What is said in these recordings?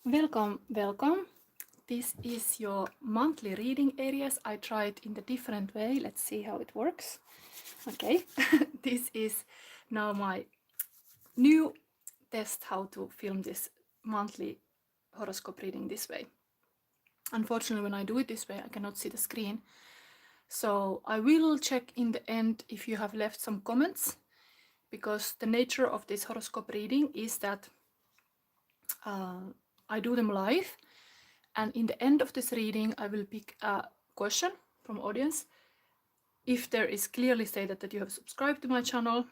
Welcome. This is your monthly reading areas. I tried in the different way. Let's see how it works. Okay, this is now my new test how to film this monthly horoscope reading this way. Unfortunately, when I do it this way, I cannot see the screen. So I will check in the end if you have left some comments, because the nature of this horoscope reading is that I do them live. And in the end of this reading, I will pick a question from audience. If there is clearly stated that you have subscribed to my channel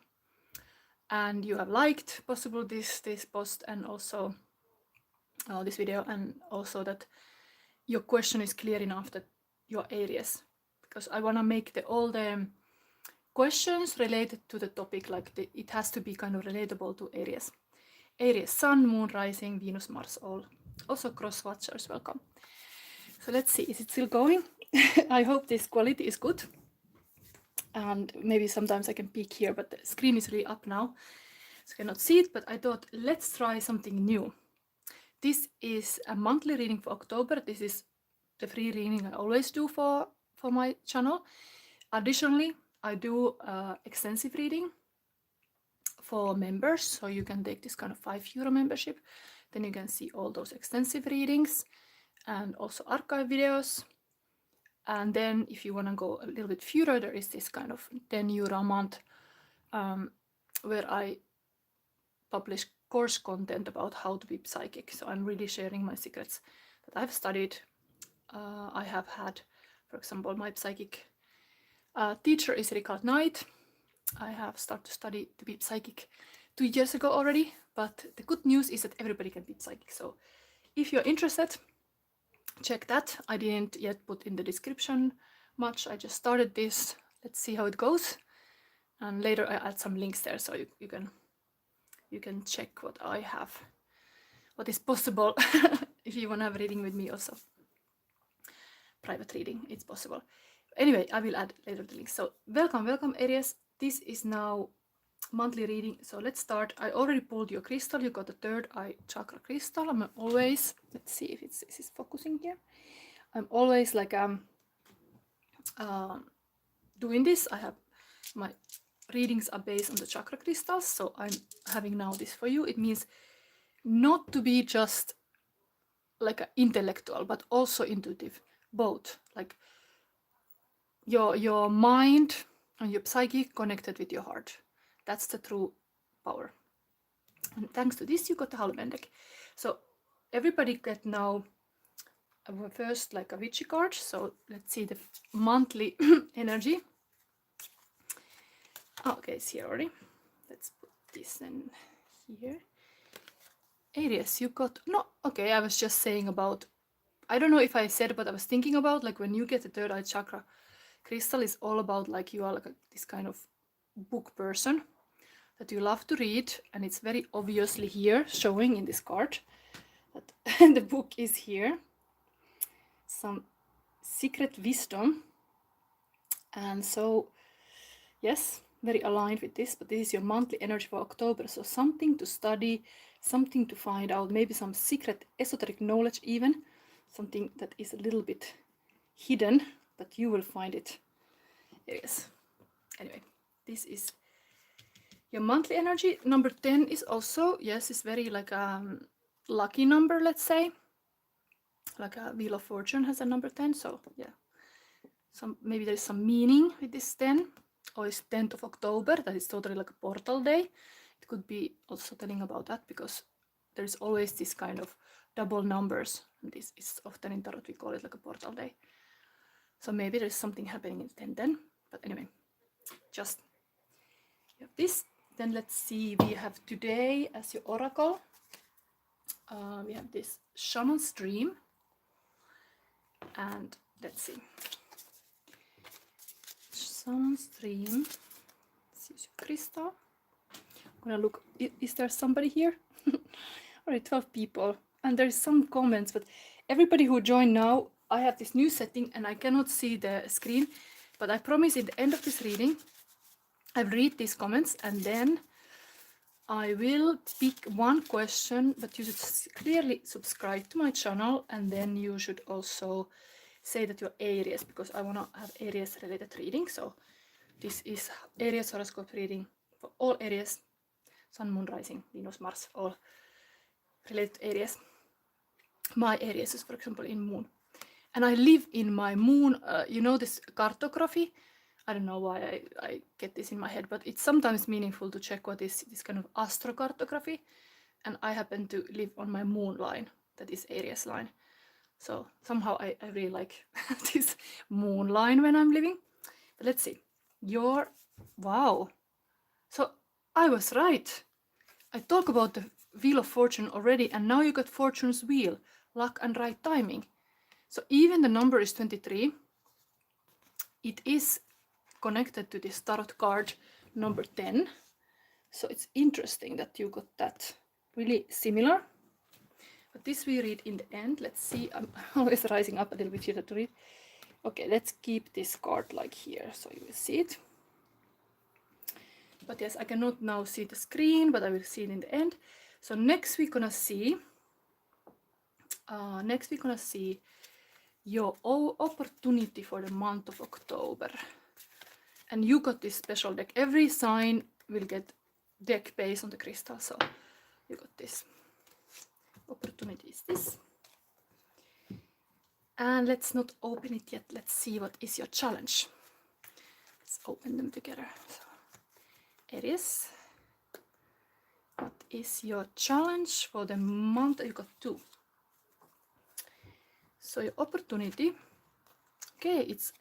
and you have liked possible this post and also this video, and also that your question is clear enough that your Aries, because I want to make all the questions related to the topic, like it has to be kind of relatable to Aries. Aries, Sun, Moon, Rising, Venus, Mars, all. Also cross-watchers, welcome. So let's see, is it still going? I hope this quality is good. And maybe sometimes I can peek here, but the screen is really up now, so I cannot see it, but I thought let's try something new. This is a monthly reading for October. This is the free reading I always do for my channel. Additionally, I do extensive reading for members, so you can take this kind of €5 membership. Then you can see all those extensive readings and also archive videos. And then if you want to go a little bit further, there is this kind of €10 a month where I publish course content about how to be psychic. So I'm really sharing my secrets that I've studied. I have had, for example, my psychic teacher is Richard Knight. I have started to study to be psychic 2 years ago already, but the good news is that everybody can be psychic. So if you're interested, check that. I didn't yet put in the description much. I just started this. Let's see how it goes. And later I add some links there, so you can check what I have, what is possible. If you want to have a reading with me also. Private reading, it's possible. Anyway, I will add later the links. So welcome Aries. This is now monthly reading. So let's start. I already pulled your crystal. You got the third eye chakra crystal. I'm always, let's see if this is focusing here. I'm always like doing this. I have my readings are based on the chakra crystals. So I'm having now this for you. It means not to be just like an intellectual, but also intuitive, both. Like your mind and your psyche connected with your heart. That's the true power. And thanks to this, you got the Halloween deck. So everybody get now first like a witchy card. So let's see the monthly energy. Okay, it's here already. Let's put this in here. Aries, you got, no, okay, I was just saying about, I don't know if I said, but I was thinking about, like, when you get the third eye chakra crystal, is all about like you are like this kind of book person that you love to read, and it's very obviously here showing in this card that the book is here, some secret wisdom. And so yes, very aligned with this, but this is your monthly energy for October. So something to study, something to find out, maybe some secret esoteric knowledge, even something that is a little bit hidden, but you will find it. Yes. Anyway, this is your monthly energy. Number 10 is also, yes, it's very like a lucky number, let's say. Like a Wheel of Fortune has a number 10, so yeah. Maybe there is some meaning with this 10. Or it's 10th of October, that is totally like a portal day. It could be also telling about that, because there's always this kind of double numbers. And this is often in Tarot, we call it like a portal day. So maybe there's something happening in 10 then. But anyway, just you have this. Then let's see, we have today as your oracle. We have this Shaman's Dream. And let's see. Shaman's Dream. Let's use your crystal. I'm gonna look, is there somebody here? Alright, 12 people. And there's some comments, but everybody who joined now, I have this new setting and I cannot see the screen. But I promise at the end of this reading, I'll read these comments, and then I will pick one question, but you should clearly subscribe to my channel, and then you should also say that you're Aries, because I want to have Aries related reading. So this is Aries horoscope reading for all Aries, Sun, Moon, Rising, Venus, Mars, all related to Aries. My Aries is, for example, in Moon. And I live in my Moon, you know this cartography? I don't know why I get this in my head, but it's sometimes meaningful to check what is this kind of astrocartography. And I happen to live on my Moon line, that is Aries line. So somehow I really like this Moon line when I'm living. But let's see. Wow. So I was right. I talk about the Wheel of Fortune already, and now you got Fortune's Wheel, luck and right timing. So even the number is 23. It is connected to this tarot card number 10. So it's interesting that you got that really similar. But this we read in the end. Let's see. I'm always rising up a little bit here to read. Okay, let's keep this card like here so you will see it. But yes, I cannot now see the screen, but I will see it in the end. So next we're gonna see your opportunity for the month of October. And you got this special deck. Every sign will get deck based on the crystal. So you got this. Opportunity is this. And let's not open it yet. Let's see what is your challenge. Let's open them together. So, Aries. What is your challenge for the month? You got 2. So your opportunity. Okay, it's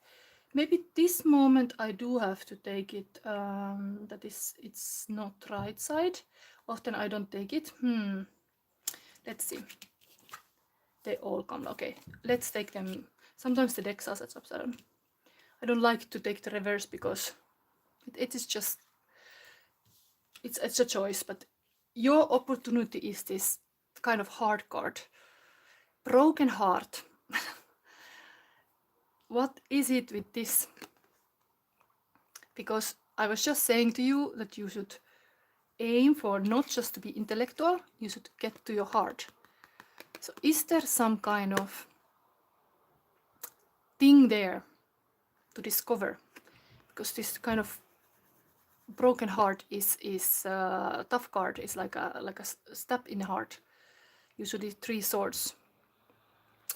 maybe this moment I do have to take it. That is, it's not right side. Often I don't take it. Let's see. They all come. Okay, let's take them. Sometimes the deck says it's upside down. I don't like to take the reverse because it is just, it's a choice. But your opportunity is this kind of hard card. Broken heart. What is it with this? Because I was just saying to you that you should aim for not just to be intellectual, you should get to your heart. So is there some kind of thing there to discover? Because this kind of broken heart is tough card, is like a stab in the heart. Usually 3 swords.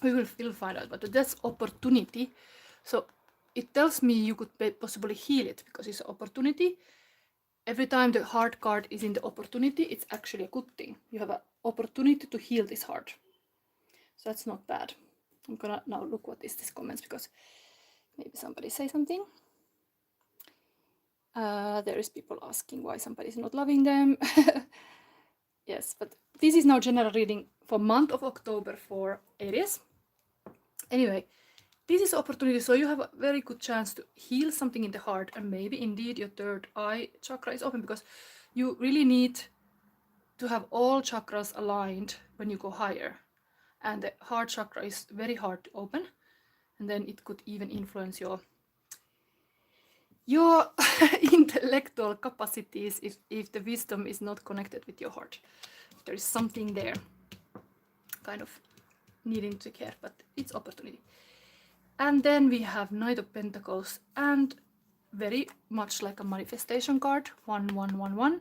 We will find out, but that's opportunity. So it tells me you could possibly heal it, because it's an opportunity. Every time the heart card is in the opportunity, it's actually a good thing. You have an opportunity to heal this heart. So that's not bad. I'm gonna now look what is this comments, because maybe somebody say something. There is people asking why somebody is not loving them. Yes, but this is now general reading for month of October for Aries. Anyway, this is opportunity, so you have a very good chance to heal something in the heart, and maybe indeed your third eye chakra is open, because you really need to have all chakras aligned when you go higher. And the heart chakra is very hard to open, and then it could even influence your intellectual capacities if the wisdom is not connected with your heart. There is something there kind of needing to care, but it's opportunity. And then we have Knight of Pentacles, and very much like a manifestation card, 1 1 1 1,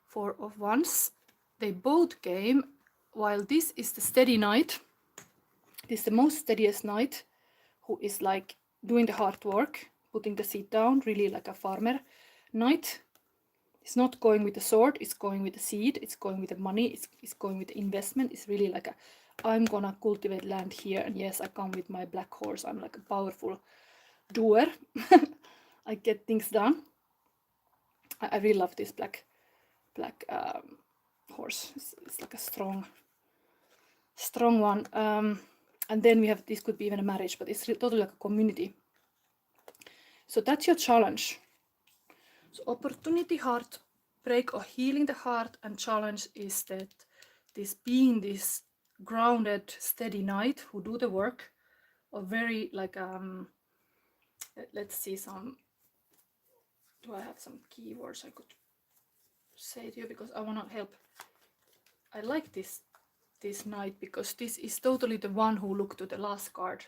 4 of Wands. They both came. While this is the steady knight, this is the most steadiest knight, who is like doing the hard work, putting the seed down, really like a farmer knight. It's not going with the sword, it's going with the seed, it's going with the money, it's going with the investment. It's really like I'm gonna cultivate land here, and yes, I come with my black horse. I'm like a powerful doer. I get things done. I really love this black horse. It's like a strong one. And then we have, this could be even a marriage, but it's totally like a community. So that's your challenge. So opportunity, heartbreak, or healing the heart, and challenge is that this being this grounded, steady knight who do the work, or very like let's see some. Do I have some keywords I could say to you because I want to help. I like this knight because this is totally the one who looked to the last card.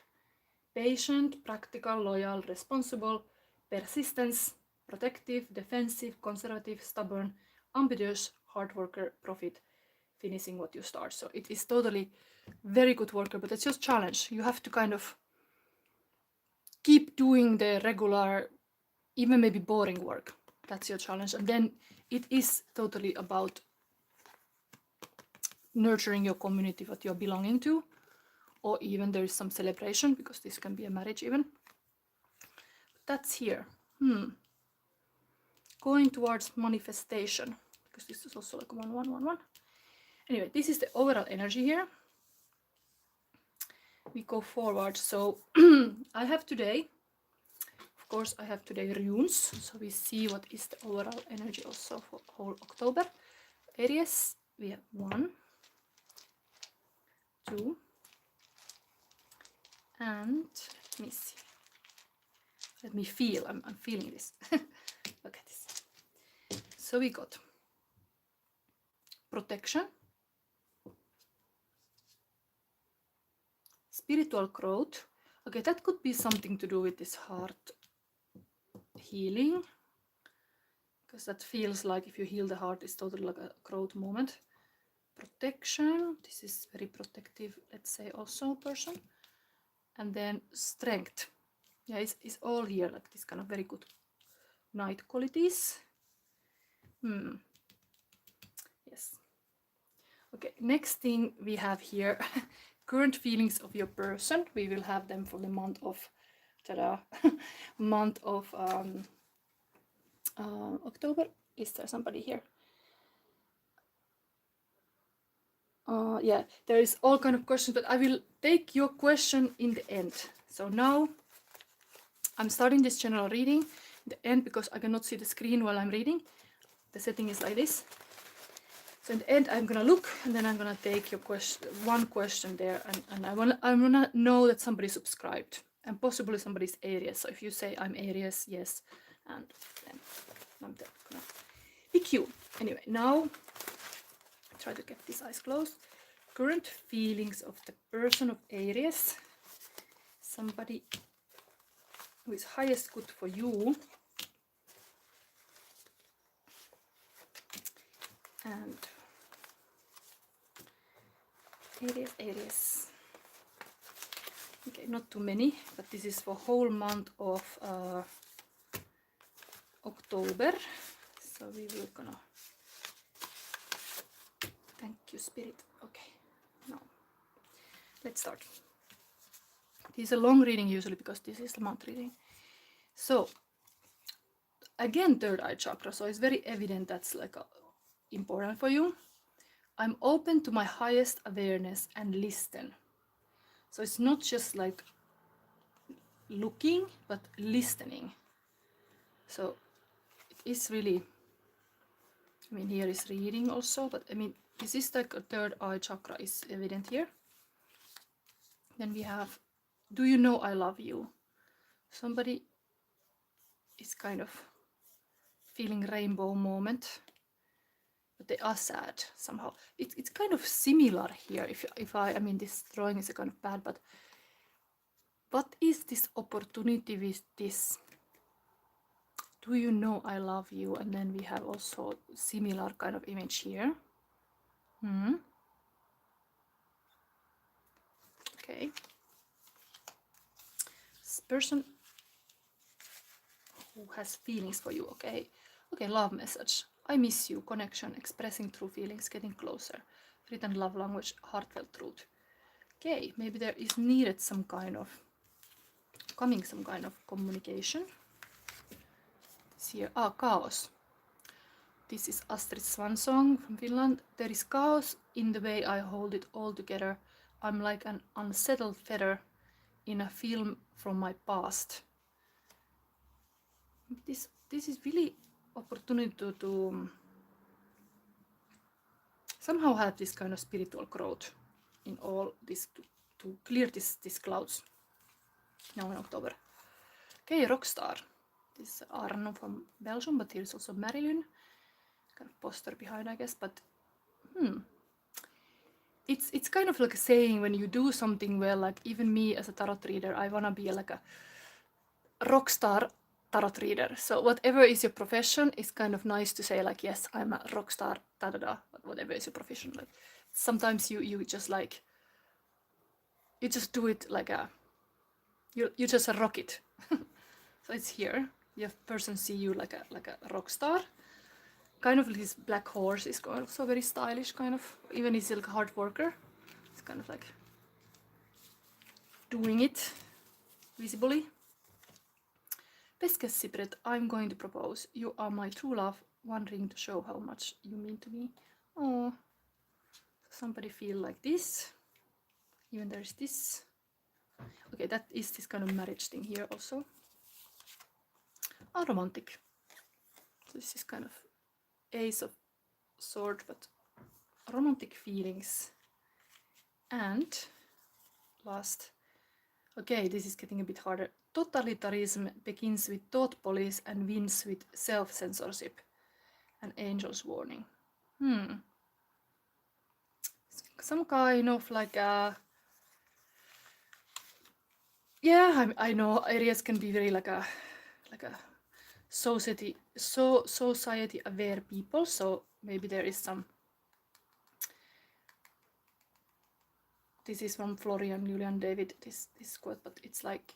Patient, practical, loyal, responsible, persistence, protective, defensive, conservative, stubborn, ambitious, hard worker, profit, finishing what you start. So it is totally very good worker, but it's just challenge. You have to kind of keep doing the regular, even maybe boring work. That's your challenge. And then it is totally about nurturing your community, what you're belonging to, or even there is some celebration, because this can be a marriage even. But that's here. Going towards manifestation, because this is also like 1 1 1 1. Anyway, this is the overall energy here. We go forward. So I have today, of course, I have today runes. So we see what is the overall energy also for whole October. Aries, we have 1, 2, and let me see. Let me feel. I'm feeling this. Look at this. So we got protection, spiritual growth. Okay, that could be something to do with this heart healing, because that feels like if you heal the heart, it's totally like a growth moment. Protection, this is very protective, let's say, also person. And then strength. Yeah, it's all here, like this kind of very good night qualities. Yes. Okay, next thing we have here, current feelings of your person. We will have them for the month of, month of October. Is there somebody here? Yeah, there is all kind of questions, but I will take your question in the end. So now I'm starting this general reading in the end because I cannot see the screen while I'm reading. The setting is like this. So in the end, I'm gonna look, and then I'm gonna take your question, one question there, and I wanna know that somebody subscribed, and possibly somebody's Aries. So if you say I'm Aries, yes, and then I'm gonna pick you. Anyway, now try to get these eyes closed. Current feelings of the person of Aries. Somebody who is highest good for you. And Aries. Okay, not too many, but this is for whole month of October. So we will gonna, thank you Spirit. Okay, now let's start. This is a long reading usually because this is the month reading. So again, third eye chakra, so it's very evident that's like important for you. I'm open to my highest awareness and listen. So it's not just like looking, but listening. So it is really, I mean, here is reading also, but I mean, this is like a third eye chakra is evident here. Then we have, do you know I love you? Somebody is kind of feeling rainbow moment, but they are sad somehow. It's kind of similar here. If I mean, this drawing is a kind of bad, but what is this opportunity with this? Do you know I love you? And then we have also similar kind of image here. Okay. This person who has feelings for you, okay? Okay, love message. I miss you, connection, expressing true feelings, getting closer. Written love language, heartfelt truth. Okay, maybe there is needed some kind of, coming some kind of communication. It's here, chaos. This is Astrid Swan song from Finland. There is chaos in the way I hold it all together. I'm like an unsettled feather in a film from my past. This is really opportunity to somehow have this kind of spiritual growth in all this to clear this clouds now in October. Okay, Rockstar. This is Arno from Belgium, but here's also Marilyn. kind of poster behind, I guess, but it's kind of like a saying when you do something well, like even me as a tarot reader, I wanna be like a rock star tarot reader. So whatever is your profession, it's kind of nice to say like, yes, I'm a rock star, da da da, whatever is your profession. Like sometimes you just like, you just do it like a, you just rock it. So it's here. You have person see you like a rock star. Kind of this black horse is also very stylish, kind of. Even he's like a hard worker. It's kind of like doing it visibly. Peskessibret, I'm going to propose. You are my true love, one ring to show how much you mean to me. Oh, somebody feel like this. Even there's this. Okay, that is this kind of marriage thing here also. Oh, romantic. So this is kind of Ace of Swords, but romantic feelings. And last, okay, this is getting a bit harder. Totalitarism begins with thought police and wins with self-censorship. An angel's warning. Some kind of like a... Yeah, I know Aries can be very like a society aware people, so maybe there is some... This is from Florian Julian David, this quote, but it's like,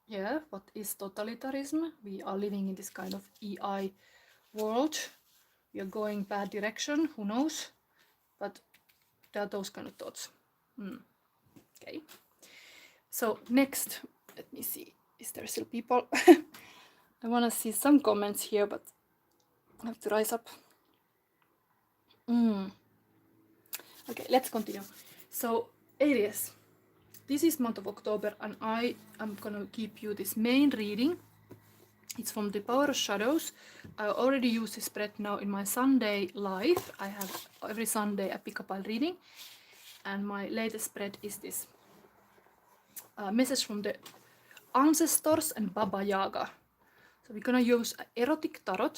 yeah, what is totalitarianism? We are living in this kind of EI world. We are going bad direction, who knows? But there are those kind of thoughts. Okay. So next, let me see, is there still people? I want to see some comments here, but I have to rise up. Okay, let's continue. So Aries, this is month of October, and I am gonna give you this main reading. It's from the Power of Shadows. I already use this spread now in my Sunday live. I have every Sunday a pick-a-pile reading, and my latest spread is this message from the ancestors and Baba Yaga. So we're gonna use an erotic tarot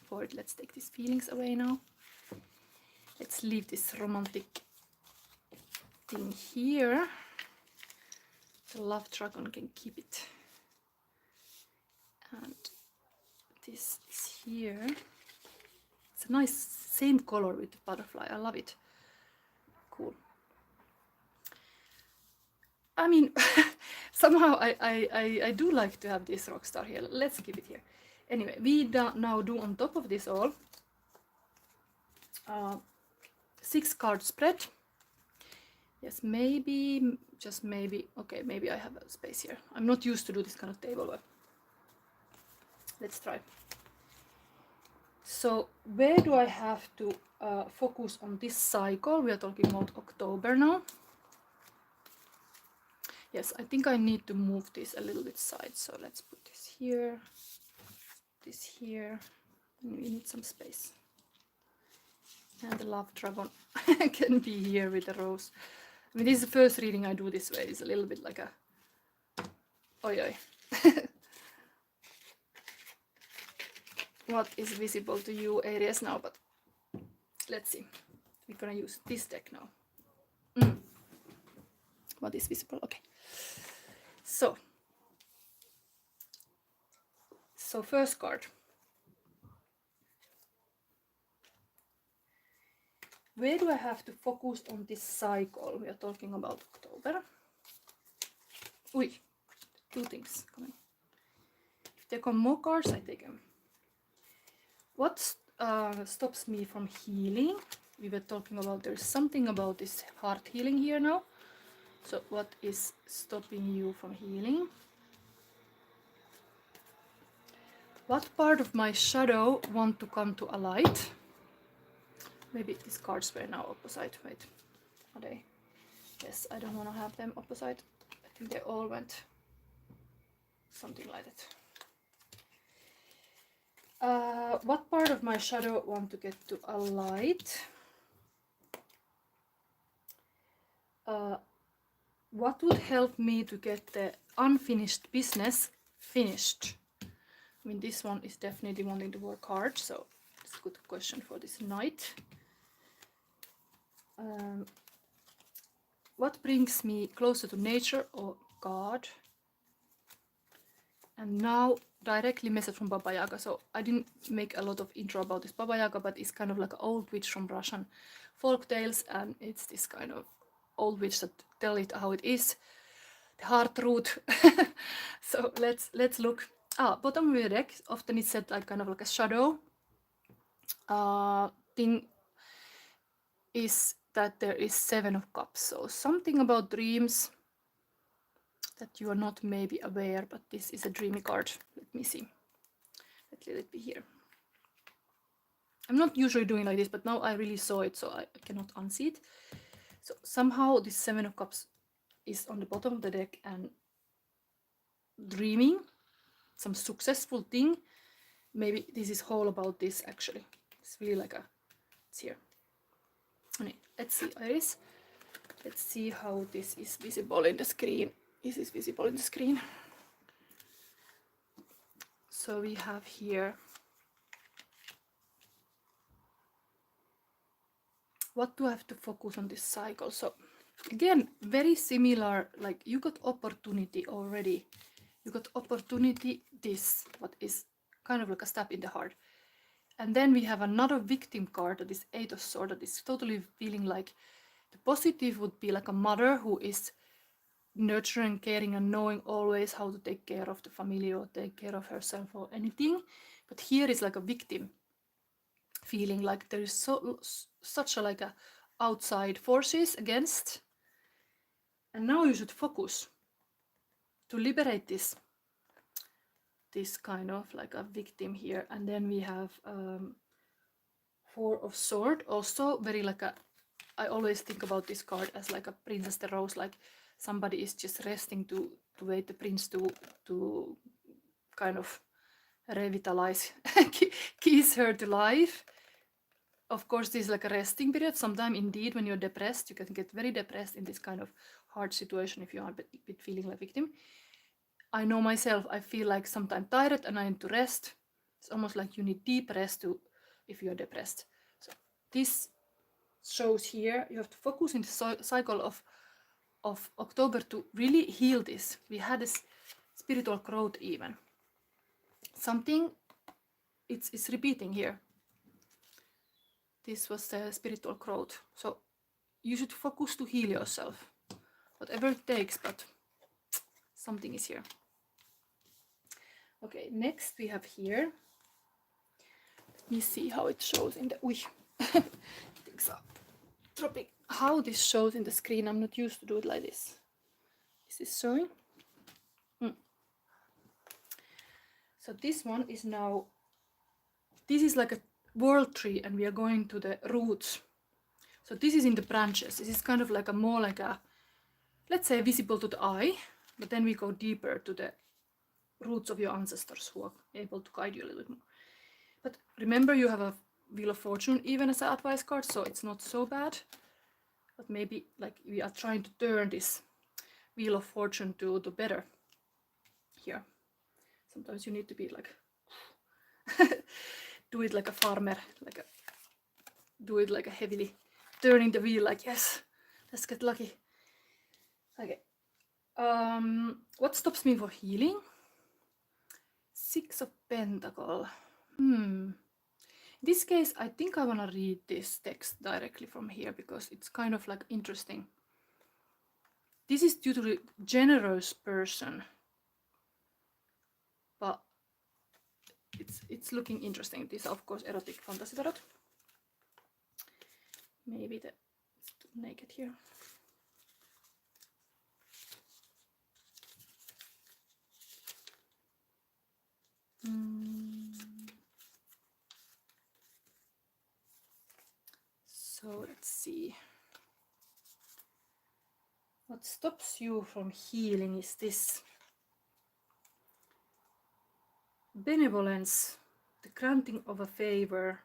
for it. Let's take these feelings away now. Let's leave this romantic thing here. The love dragon can keep it. And this is here. It's a nice same color with the butterfly. I love it. Cool. I mean, somehow I do like to have this rock star here. Let's keep it here. Anyway, we now do on top of this all 6 card spread. Yes, maybe, just maybe. Okay, maybe I have a space here. I'm not used to do this kind of table, but let's try. So where do I have to focus on this cycle? We are talking about October now. Yes, I think I need to move this a little bit side. So let's put this here, this here. We need some space. And the love dragon can be here with the rose. I mean, this is the first reading I do this way. It's a little bit like a... Oi, oi. What is visible to you, Aries, now? But let's see. We're gonna use this deck now. What is visible? Okay. So first card. Where do I have to focus on this cycle? We are talking about October. Ui, 2 things coming. If there come more cards, I take them. What stops me from healing? We were talking about there's something about this heart healing here now. So what is stopping you from healing? What part of my shadow want to come to a light? Maybe these cards were now opposite. Wait, are they? Yes, I don't want to have them opposite. I think they all went something like that. What part of my shadow want to get to a light? What would help me to get the unfinished business finished? I mean, this one is definitely wanting to work hard, so it's a good question for this night. What brings me closer to nature or God? And now directly message from Baba Yaga. So I didn't make a lot of intro about this Baba Yaga, but it's kind of like an old witch from Russian folk tales, and it's this kind of old witch that tell it how it is, the hard truth. So let's look. Bottom of the deck, often it's said like kind of like a shadow thing is that there is 7 of cups. So something about dreams that you are not maybe aware, but this is a dreamy card. Let me see. Let it be here. I'm not usually doing like this, but now I really saw it, so I cannot unsee it. So somehow this 7 of cups is on the bottom of the deck, and dreaming, some successful thing. Maybe this is all about this actually. It's really like it's here. Okay, let's see, Iris. Let's see how this is visible in the screen. Is this visible in the screen? So we have here, what do I have to focus on this cycle? So again, very similar, like you got opportunity already. You got opportunity, this, what is kind of like a stab in the heart. And then we have another victim card, that is 8 of Swords, that is totally feeling like the positive would be like a mother who is nurturing, caring, and knowing always how to take care of the family or take care of herself or anything. But here is like a victim feeling, like there is such a like a outside forces against, and now you should focus to liberate this kind of like a victim here. And then we have 4 of Swords, also very like a, I always think about this card as like a Princess de Rose, like somebody is just resting to wait the prince to kind of revitalize, kiss her to life. Of course, this is like a resting period. Sometimes indeed when you're depressed, you can get very depressed in this kind of hard situation if you are a bit feeling like victim. I know myself, I feel like sometimes tired and I need to rest. It's almost like you need deep rest if you're depressed. So this shows here you have to focus in the cycle of October to really heal this. We had this spiritual growth even. Something it's repeating here. This was the spiritual growth. So you should focus to heal yourself. Whatever it takes, but something is here. Okay, next we have here. Let me see how it shows in the things are dropping. How this shows in the screen. I'm not used to do it like this. Is this showing? So this one is now, this is like a world tree and we are going to the roots. So this is in the branches. This is kind of like a more like a, let's say, visible to the eye, but then we go deeper to the roots of your ancestors who are able to guide you a little bit more. But remember, you have a Wheel of Fortune even as an advice card, so it's not so bad. But maybe like we are trying to turn this Wheel of Fortune to better here. Sometimes you need to be like do it like a farmer, do it like a heavily turning the wheel, like yes, let's get lucky. Okay. What stops me for healing? 6 of Pentacles. In this case, I think I want to read this text directly from here because it's kind of like interesting. This is due to the generous person, but it's looking interesting. This is of course erotic fantasy tarot. Maybe it's too naked here. So let's see. What stops you from healing is this benevolence, the granting of a favor.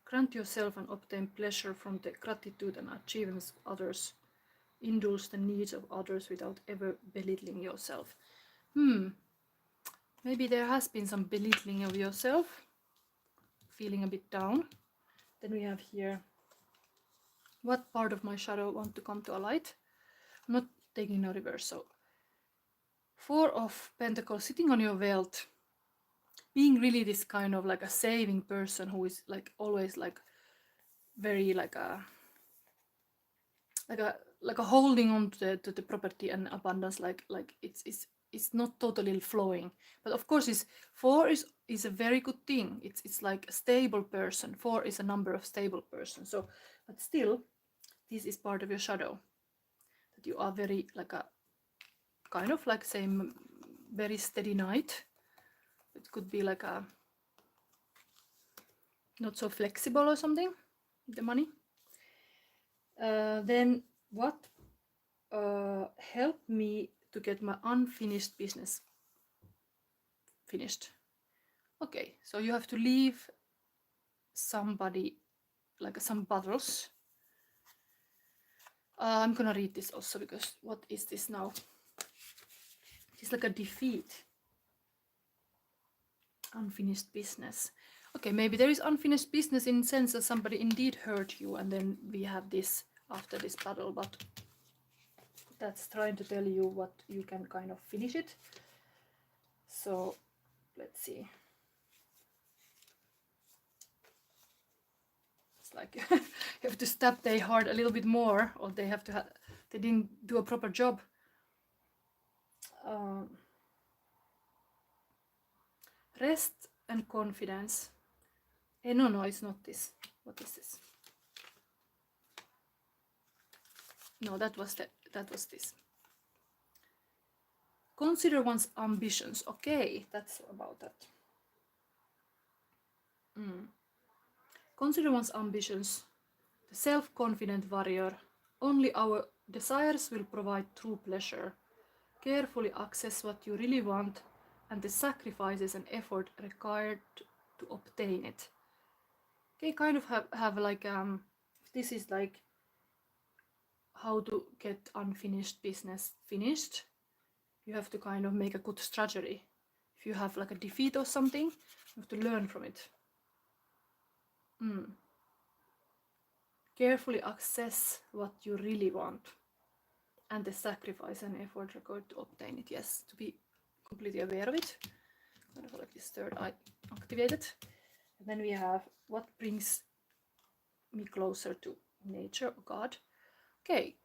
Grant yourself and obtain pleasure from the gratitude and achievements of others. Indulge the needs of others without ever belittling yourself. Maybe there has been some belittling of yourself, feeling a bit down. Then we have here, what part of my shadow want to come to a light? I'm not taking no reverse. So 4 of Pentacles sitting on your wealth, being really this kind of like a saving person who is like always like very like a holding on to the property and abundance, like it's not totally flowing. But of course, 4 is a very good thing. It's like a stable person. 4 is a number of stable person. So, but still, this is part of your shadow, that you are very like a kind of like same very steady knight. It could be like a not so flexible or something. The money. Then what helped me to get my unfinished business finished? Okay, so you have to leave somebody, like some battles. I'm gonna read this also, because what is this now? It's like a defeat. Unfinished business. Okay, maybe there is unfinished business in the sense that somebody indeed hurt you, and then we have this after this battle, but that's trying to tell you what you can kind of finish it. So let's see. It's like you have to stab their heart a little bit more, or they have to they didn't do a proper job. Rest and confidence. No, it's not this. What is this? No, that was this. Consider one's ambitions. Okay, that's about that. Consider one's ambitions. The self-confident warrior. Only our desires will provide true pleasure. Carefully assess what you really want and the sacrifices and effort required to obtain it. Okay, kind of have like this is like how to get unfinished business finished. You have to kind of make a good strategy. If you have like a defeat or something, you have to learn from it. Carefully assess what you really want and the sacrifice and effort required to obtain it. Yes, to be completely aware of it. Kind of like this third eye activated. And then we have what brings me closer to nature or God. Okay,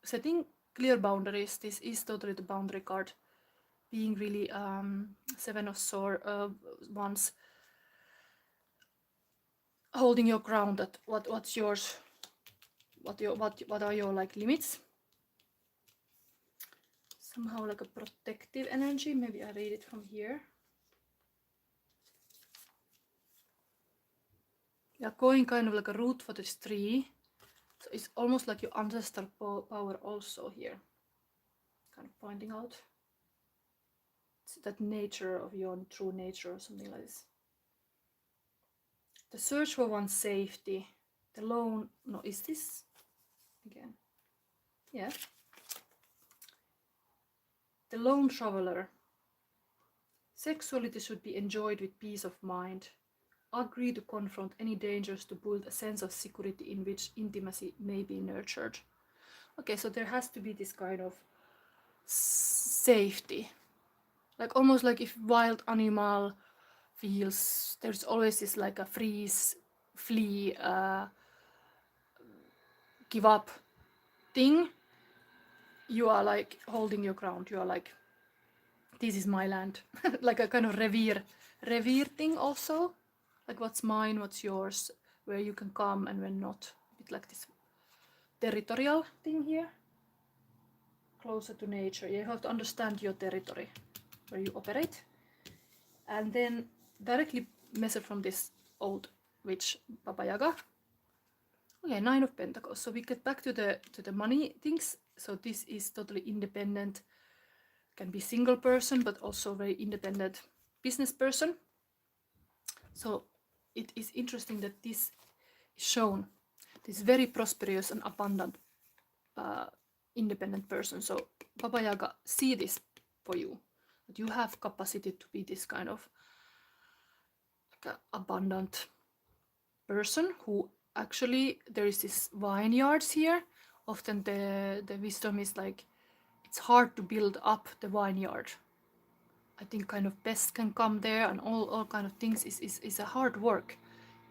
setting clear boundaries. This is totally the boundary card. Being really 7 of Wands, holding your ground. At what's yours? What are your like limits? Somehow like a protective energy. Maybe I read it from here. You're going kind of like a root for this tree. So it's almost like your ancestral power also here. Kind of pointing out. It's that nature of your true nature or something like this. The search for one's safety. The lone... No, is this? Again. Yeah. The lone traveler. Sexuality should be enjoyed with peace of mind. Agree to confront any dangers to build a sense of security in which intimacy may be nurtured. Okay, so there has to be this kind of safety. Like almost like if wild animal feels, there's always this like a freeze, flee, give up thing. You are like holding your ground. You are like, this is my land. Like a kind of reveer thing also. Like what's mine, what's yours, where you can come and when not. A bit like this territorial thing here. Closer to nature. You have to understand your territory, where you operate. And then directly measure from this old witch Baba Yaga. Okay, 9 of Pentacles. So we get back to the money things. So this is totally independent. Can be single person, but also very independent business person. So it is interesting that this is shown. This very prosperous and abundant independent person. So Baba Yaga see this for you. but you have capacity to be this kind of like abundant person who actually, there is this vineyards here. Often the wisdom is like, it's hard to build up the vineyard. I think kind of pests can come there and all kind of things is a hard work.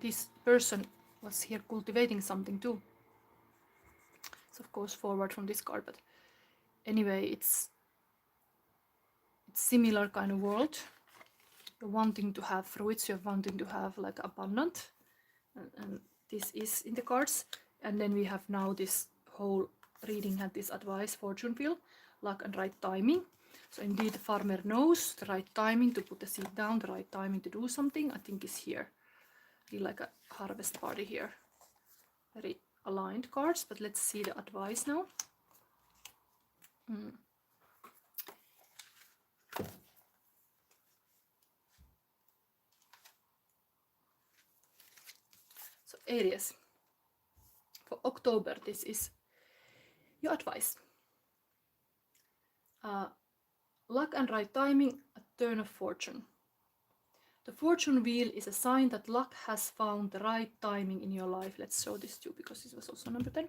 This person was here cultivating something too. It's of course forward from this card, but anyway, it's similar kind of world. You're wanting to have fruits, you're wanting to have like abundant, and this is in the cards. And then we have now this whole reading had this advice, fortune wheel, luck and right timing. So indeed the farmer knows the right timing to put the seed down, the right timing to do something, I think is here. Feel like a harvest party here. Very aligned cards, but let's see the advice now. So Aries, for October, this is your advice. Luck and right timing, a turn of fortune. The fortune wheel is a sign that luck has found the right timing in your life. Let's show this too, because this was also number 10.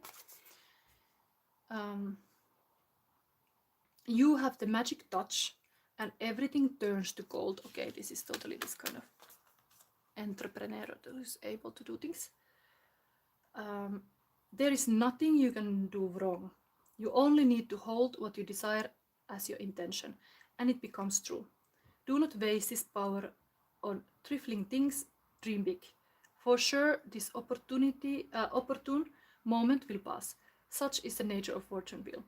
You have the magic touch and everything turns to gold. Okay, this is totally this kind of entrepreneur who is able to do things. There is nothing you can do wrong. You only need to hold what you desire as your intention, and it becomes true. Do not waste this power on trifling things. Dream big. For sure, this opportune moment will pass. Such is the nature of fortune wheel.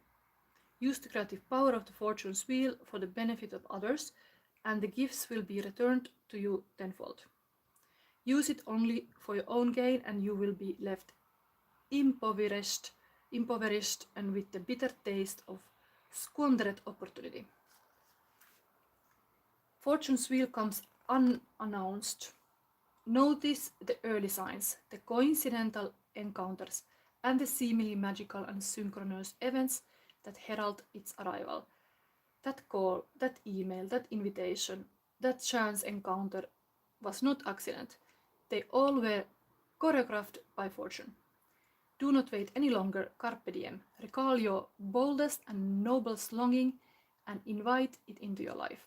Use the creative power of the fortune's wheel for the benefit of others, and the gifts will be returned to you tenfold. Use it only for your own gain, and you will be left impoverished and with the bitter taste of squandered opportunity. Fortune's wheel comes unannounced. Notice the early signs, the coincidental encounters, and the seemingly magical and synchronous events that herald its arrival. That call, that email, that invitation, that chance encounter was not accident. They all were choreographed by fortune. Do not wait any longer, carpe diem. Recall your boldest and noblest longing and invite it into your life.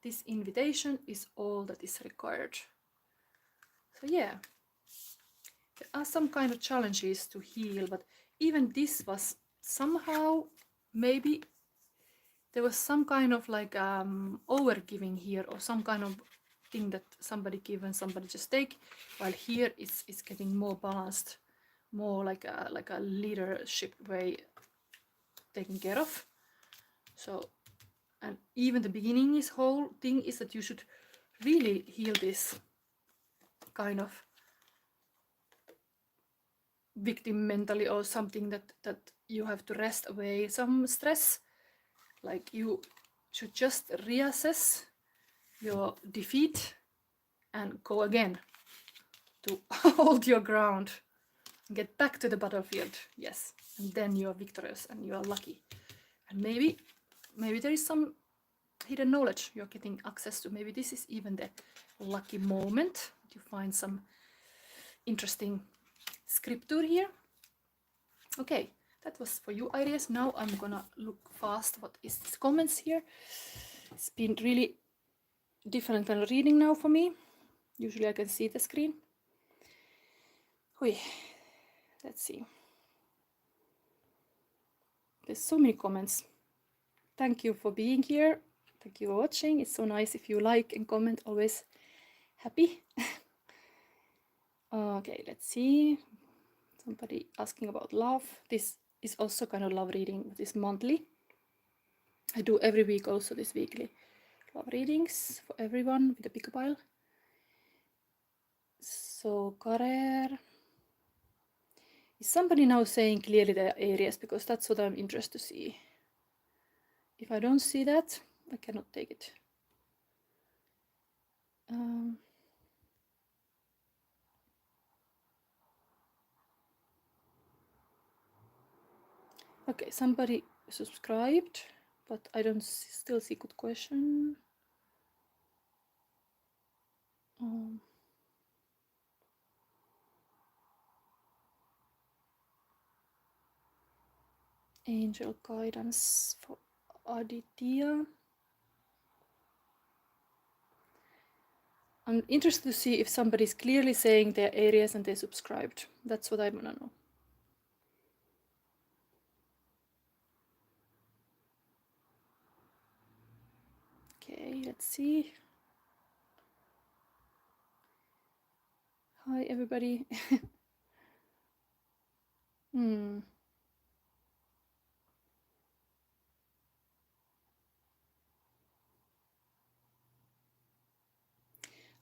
This invitation is all that is required. So yeah, there are some kind of challenges to heal, but even this was somehow, maybe there was some kind of like over-giving here, or some kind of thing that somebody give and somebody just take, while here it's getting more balanced, more like a leadership way taken care of. So, and even the beginning, this whole thing is that you should really heal this kind of victim mentally, or something that you have to rest away some stress. Like you should just reassess your defeat and go again to hold your ground, get back to the battlefield. Yes, and then you're victorious and you are lucky. And maybe there is some hidden knowledge you're getting access to. Maybe this is even the lucky moment to find some interesting scripture here. Okay, that was for you, Aries. Now I'm gonna look fast what is these comments here. It's been really different kind of reading now for me. Usually I can see the screen. Let's see. There's so many comments. Thank you for being here. Thank you for watching. It's so nice if you like and comment. Always happy. Okay, let's see. Somebody asking about love. This is also kind of love reading. This monthly. I do every week also this weekly love readings for everyone with a big pile. So Karer. Is somebody now saying clearly the Aries? Because that's what I'm interested to see. If I don't see that, I cannot take it. Okay, somebody subscribed, but I don't still see good question. Angel guidance for Aditya. I'm interested to see if somebody's clearly saying they're Aries and they subscribed. That's what I want to know. Okay, let's see. Hi, everybody.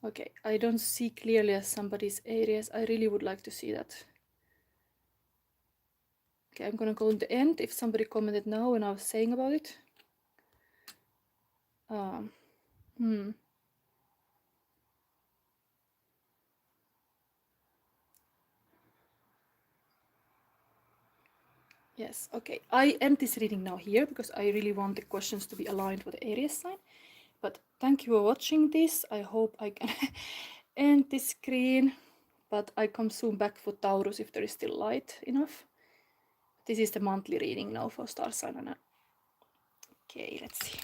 Okay, I don't see clearly as somebody's Aries. I really would like to see that. Okay, I'm gonna go in the end if somebody commented now when I was saying about it. Yes, okay. I end this reading now here because I really want the questions to be aligned with the Aries sign. But thank you for watching this. I hope I can end this screen, but I come soon back for Taurus if there is still light enough. This is the monthly reading now for star sign. Okay, let's see.